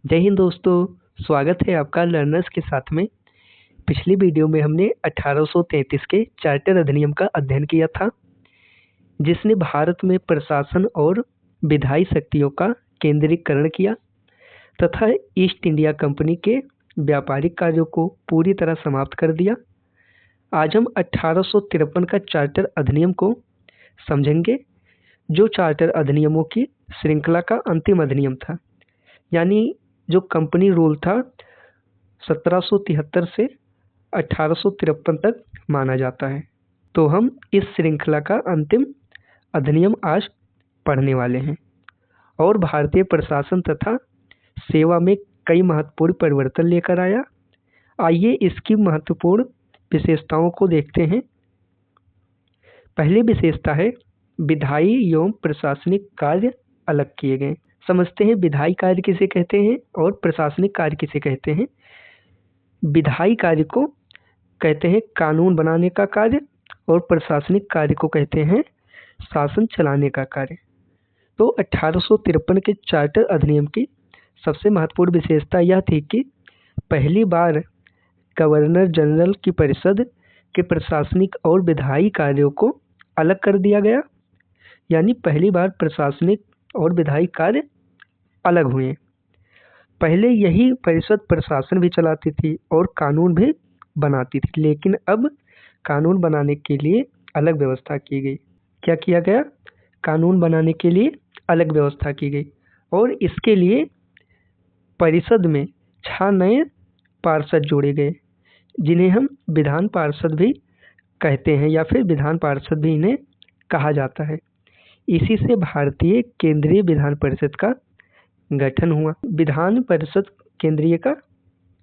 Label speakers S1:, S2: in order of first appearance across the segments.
S1: जय हिंद दोस्तों। स्वागत है आपका लर्नर्स के साथ में। पिछली वीडियो में हमने 1833 के चार्टर अधिनियम का अध्ययन किया था, जिसने भारत में प्रशासन और विधायी शक्तियों का केंद्रीकरण किया तथा ईस्ट इंडिया कंपनी के व्यापारिक कार्यों को पूरी तरह समाप्त कर दिया। आज हम 1853 का चार्टर अधिनियम को समझेंगे, जो चार्टर अधिनियमों की श्रृंखला का अंतिम अधिनियम था। यानी जो कंपनी रूल था 1773 से 1853 तक माना जाता है। तो हम इस श्रृंखला का अंतिम अधिनियम आज पढ़ने वाले हैं और भारतीय प्रशासन तथा सेवा में कई महत्वपूर्ण परिवर्तन लेकर आया। आइए इसकी महत्वपूर्ण विशेषताओं को देखते हैं। पहली विशेषता है विधायी एवं प्रशासनिक कार्य अलग किए गए। समझते हैं विधायी कार्य किसे कहते हैं और प्रशासनिक कार्य किसे कहते हैं। विधायी कार्य को कहते हैं कानून बनाने का कार्य और प्रशासनिक कार्य को कहते हैं शासन चलाने का कार्य। तो 1853 के चार्टर अधिनियम की सबसे महत्वपूर्ण विशेषता यह थी कि पहली बार गवर्नर जनरल की परिषद के प्रशासनिक और विधायी कार्यों को अलग कर दिया गया। यानी पहली बार प्रशासनिक और विधायी कार्य अलग हुए। पहले यही परिषद प्रशासन भी चलाती थी और कानून भी बनाती थी, लेकिन अब कानून बनाने के लिए अलग व्यवस्था की गई। क्या किया गया? कानून बनाने के लिए अलग व्यवस्था की गई और इसके लिए परिषद में 6 नए पार्षद जोड़े गए, जिन्हें हम विधान पार्षद भी कहते हैं या फिर विधान पार्षद भी इन्हें कहा जाता है। इसी से भारतीय केंद्रीय विधान परिषद का गठन हुआ। विधान परिषद केंद्रीय का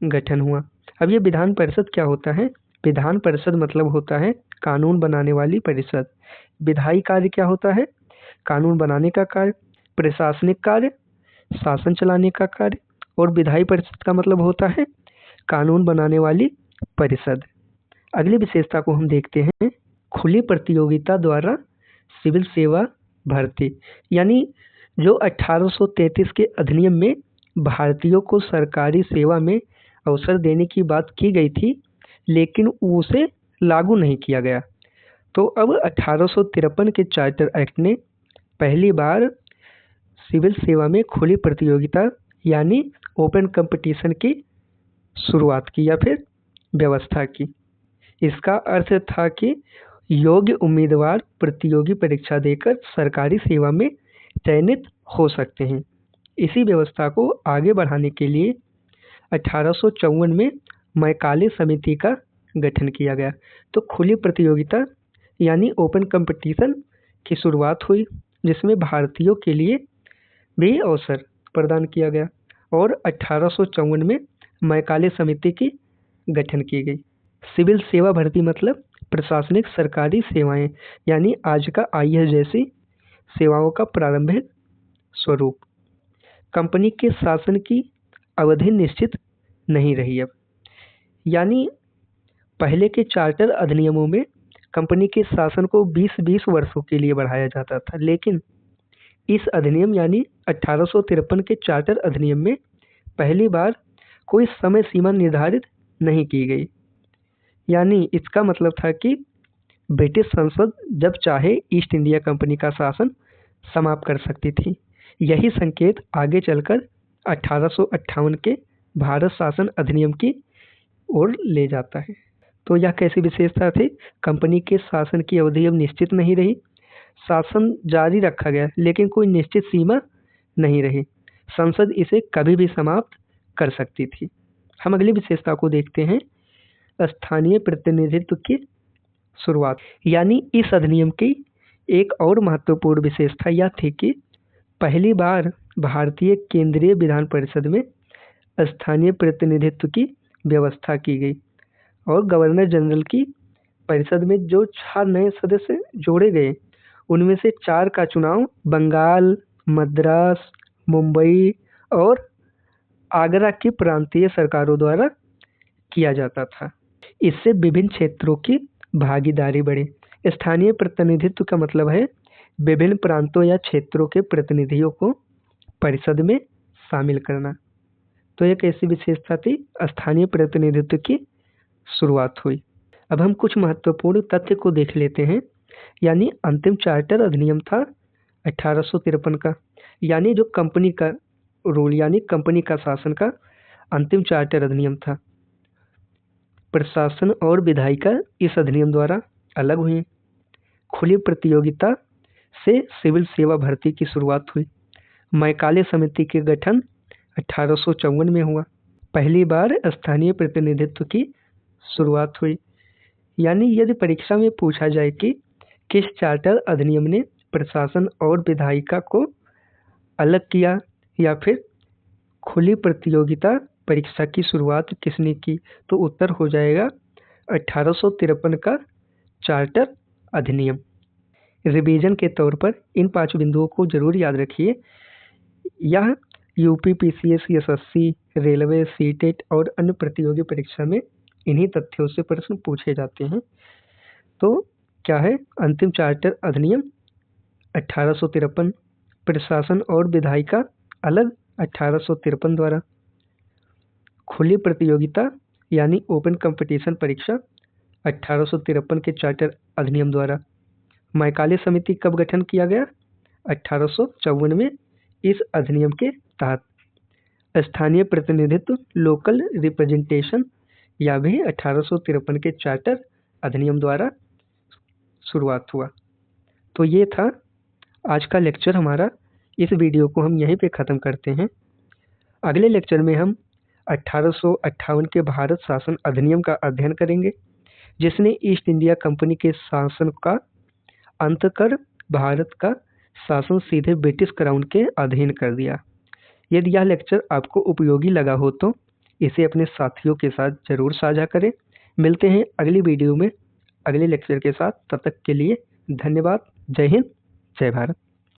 S1: गठन हुआ। अब ये विधान परिषद क्या होता है? विधान परिषद मतलब होता है कानून बनाने वाली परिषद। विधायी कार्य क्या होता है? कानून बनाने का कार्य। प्रशासनिक कार्य शासन चलाने का कार्य। और विधायी परिषद का मतलब होता है कानून बनाने वाली परिषद। अगली विशेषता को हम देखते हैं, खुली प्रतियोगिता द्वारा सिविल सेवा भर्ती। यानी जो 1833 के अधिनियम में भारतीयों को सरकारी सेवा में अवसर देने की बात की गई थी, लेकिन उसे लागू नहीं किया गया। तो अब 1853 के चार्टर एक्ट ने पहली बार सिविल सेवा में खुली प्रतियोगिता यानी ओपन कंपटीशन की शुरुआत की या फिर व्यवस्था की। इसका अर्थ था कि योग्य उम्मीदवार प्रतियोगी परीक्षा देकर सरकारी सेवा में चयनित हो सकते हैं। इसी व्यवस्था को आगे बढ़ाने के लिए 1854 में मैकाले समिति का गठन किया गया। तो खुली प्रतियोगिता यानी ओपन कंपटीशन की शुरुआत हुई, जिसमें भारतीयों के लिए भी अवसर प्रदान किया गया और 1854 में मैकाले समिति की गठन की गई। सिविल सेवा भर्ती मतलब प्रशासनिक सरकारी सेवाएं, यानी आज का आईएएस जैसी सेवाओं का प्रारंभिक स्वरूप। कंपनी के शासन की अवधि निश्चित नहीं रही अब। यानी पहले के चार्टर अधिनियमों में कंपनी के शासन को 20-20 वर्षों के लिए बढ़ाया जाता था, लेकिन इस अधिनियम यानी 1853 के चार्टर अधिनियम में पहली बार कोई समय सीमा निर्धारित नहीं की गई। यानी इसका मतलब था कि ब्रिटिश संसद जब चाहे ईस्ट इंडिया कंपनी का शासन समाप्त कर सकती थी। यही संकेत आगे चलकर 1858 के भारत शासन अधिनियम की ओर ले जाता है। तो यह कैसी विशेषता थी? कंपनी के शासन की अवधि अब निश्चित नहीं रही। शासन जारी रखा गया, लेकिन कोई निश्चित सीमा नहीं रही। संसद इसे कभी भी समाप्त कर सकती थी। हम अगली विशेषता को देखते हैं, स्थानीय प्रतिनिधित्व की शुरुआत। यानी इस अधिनियम की एक और महत्वपूर्ण विशेषता यह थी कि पहली बार भारतीय केंद्रीय विधान परिषद में स्थानीय प्रतिनिधित्व की व्यवस्था की गई और गवर्नर जनरल की परिषद में जो 6 नए सदस्य जोड़े गए, उनमें से 4 का चुनाव बंगाल, मद्रास, मुंबई और आगरा की प्रांतीय सरकारों द्वारा किया जाता था। इससे विभिन्न क्षेत्रों की भागीदारी बढ़ी। स्थानीय प्रतिनिधित्व का मतलब है विभिन्न प्रांतों या क्षेत्रों के प्रतिनिधियों को परिषद में शामिल करना। तो एक ऐसी विशेषता थी, स्थानीय प्रतिनिधित्व की शुरुआत हुई। अब हम कुछ महत्वपूर्ण तथ्य को देख लेते हैं। यानी अंतिम चार्टर अधिनियम था 1853 का, यानी जो कंपनी का रूल यानी कंपनी का शासन का अंतिम चार्टर अधिनियम था। प्रशासन और विधायिका इस अधिनियम द्वारा अलग हुई। खुली प्रतियोगिता से सिविल सेवा भर्ती की शुरुआत हुई। मैकाले समिति के गठन 1854 में हुआ। पहली बार स्थानीय प्रतिनिधित्व की शुरुआत हुई। यानी यदि परीक्षा में पूछा जाए कि किस चार्टर अधिनियम ने प्रशासन और विधायिका को अलग किया या फिर खुली प्रतियोगिता परीक्षा की शुरुआत किसने की, तो उत्तर हो जाएगा 1853 का चार्टर अधिनियम। रिवीजन के तौर पर इन 5 बिंदुओं को जरूर याद रखिए। यह UP, PCS, SSC, railway, CTET और अन्य प्रतियोगी परीक्षा में इन्हीं तथ्यों से प्रश्न पूछे जाते हैं। तो क्या है अंतिम चार्टर अधिनियम 1853, प्रशासन और विधायिका अलग 1853 द्वारा, खुली प्रतियोगिता यानी ओपन कंपटीशन परीक्षा 1853 के चार्टर अधिनियम द्वारा। मैकाले समिति कब गठन किया गया? 1854 में इस अधिनियम के तहत। स्थानीय प्रतिनिधित्व लोकल रिप्रेजेंटेशन यह भी 1853 के चार्टर अधिनियम द्वारा शुरुआत हुआ। तो ये था आज का लेक्चर हमारा। इस वीडियो को हम यहीं पे ख़त्म करते हैं। अगले लेक्चर में हम 1858 के भारत शासन अधिनियम का अध्ययन करेंगे, जिसने ईस्ट इंडिया कंपनी के शासन का अंत कर भारत का शासन सीधे ब्रिटिश क्राउन के अधीन कर दिया। यदि यह लेक्चर आपको उपयोगी लगा हो तो इसे अपने साथियों के साथ जरूर साझा करें। मिलते हैं अगली वीडियो में अगले लेक्चर के साथ। तब तक के लिए धन्यवाद। जय हिंद, जय भारत।